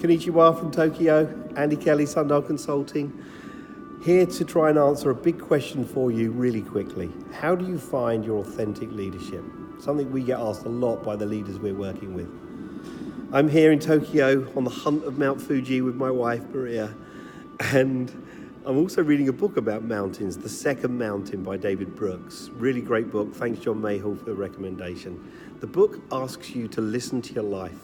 Konnichiwa from Tokyo, Andy Kelly, Sundial Consulting. Here to try and answer a big question for you really quickly. How do you find your authentic leadership? Something we get asked a lot by the leaders we're working with. I'm here in Tokyo on the hunt of Mount Fuji with my wife, Maria, and I'm also reading a book about mountains, The Second Mountain by David Brooks. Really great book. Thanks, John Mayhall, for the recommendation. The book asks you to listen to your life.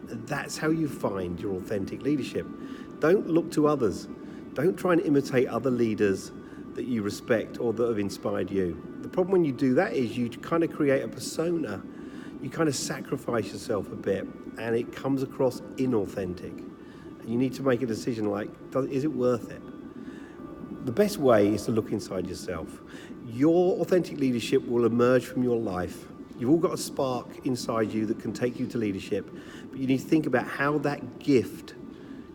And that's how you find your authentic leadership. Don't look to others. Don't try and imitate other leaders that you respect or that have inspired you. The problem when you do that is you kind of create a persona. You kind of sacrifice yourself a bit and it comes across inauthentic. And you need to make a decision like, is it worth it? The best way is to look inside yourself. Your authentic leadership will emerge from your life. You've all got a spark inside you that can take you to leadership, but you need to think about how that gift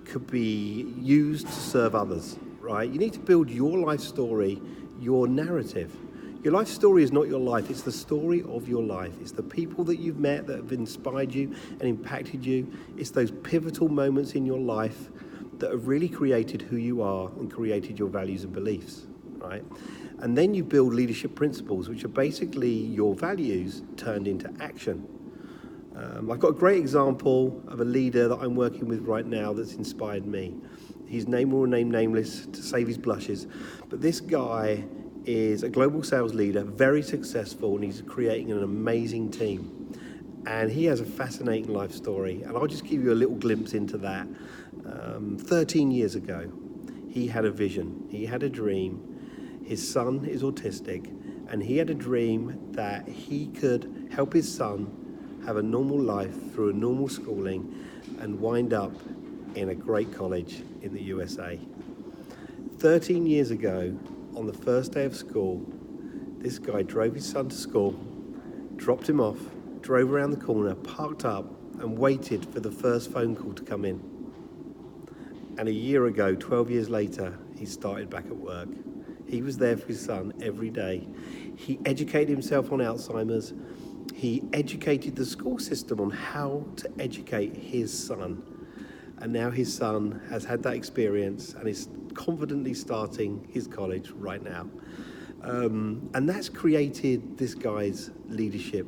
could be used to serve others, right? You need to build your life story, your narrative. Your life story is not your life, it's the story of your life. It's the people that you've met that have inspired you and impacted you. It's those pivotal moments in your life that have really created who you are and created your values and beliefs, right? And then you build leadership principles, which are basically your values turned into action. I've got a great example of a leader that I'm working with right now that's inspired me. His name will remain nameless to save his blushes, but this guy is a global sales leader, very successful, and he's creating an amazing team. And he has a fascinating life story, and I'll just give you a little glimpse into that. 13 years ago, he had a vision, he had a dream. His son is autistic, and he had a dream that he could help his son have a normal life through a normal schooling and wind up in a great college in the USA. 13 years ago, on the first day of school, this guy drove his son to school, dropped him off, drove around the corner, parked up, and waited for the first phone call to come in. And a year ago, 12 years later, he started back at work. He was there for his son every day. He educated himself on Alzheimer's. He educated the school system on how to educate his son. And now his son has had that experience and is confidently starting his college right now. And that's created this guy's leadership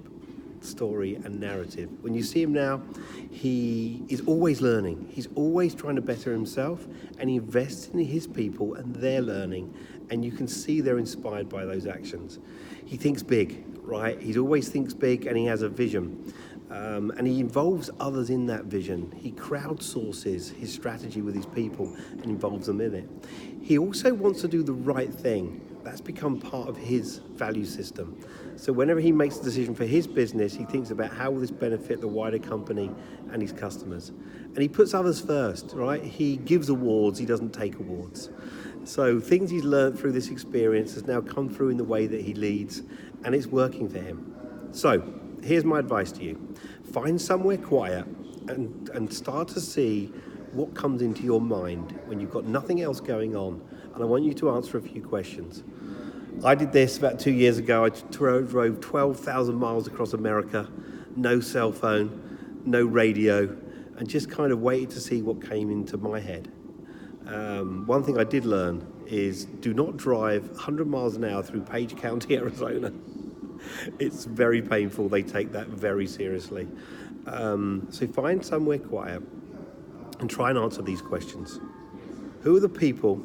story and narrative. When you see him now, he is always learning. He's always trying to better himself, and he invests in his people and their learning, and you can see they're inspired by those actions. He thinks big, right? He always thinks big, and he has a vision. And he involves others in that vision. He crowdsources his strategy with his people and involves them in it. He also wants to do the right thing. That's become part of his value system. So whenever he makes a decision for his business, he thinks about how will this benefit the wider company and his customers. And he puts others first, right? He gives awards, he doesn't take awards. So things he's learned through this experience has now come through in the way that he leads, and it's working for him. So here's my advice to you. Find somewhere quiet and start to see what comes into your mind when you've got nothing else going on. And I want you to answer a few questions. I did this about 2 years ago. I drove 12,000 miles across America, no cell phone, no radio, and just kind of waited to see what came into my head. One thing I did learn is do not drive 100 miles an hour through Page County, Arizona. It's very painful. They take that very seriously. So find somewhere quiet and try and answer these questions. Who are the people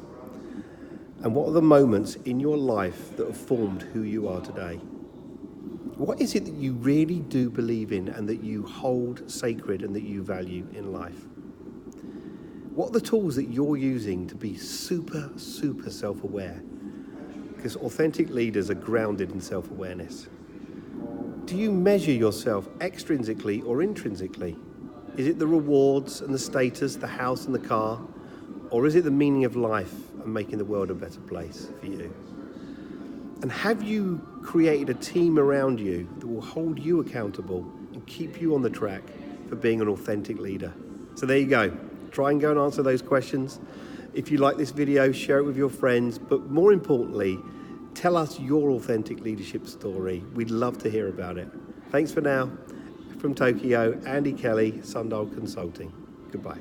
and what are the moments in your life that have formed who you are today? What is it that you really do believe in and that you hold sacred and that you value in life? What are the tools that you're using to be super self-aware? Because authentic leaders are grounded in self-awareness. Do you measure yourself extrinsically or intrinsically? Is it the rewards and the status, the house and the car? Or is it the meaning of life and making the world a better place for you? And have you created a team around you that will hold you accountable and keep you on the track for being an authentic leader? So there you go. Try and go and answer those questions. If you like this video, share it with your friends, but more importantly, tell us your authentic leadership story. We'd love to hear about it. Thanks for now. From Tokyo, Andy Kelly, Sundial Consulting. Goodbye.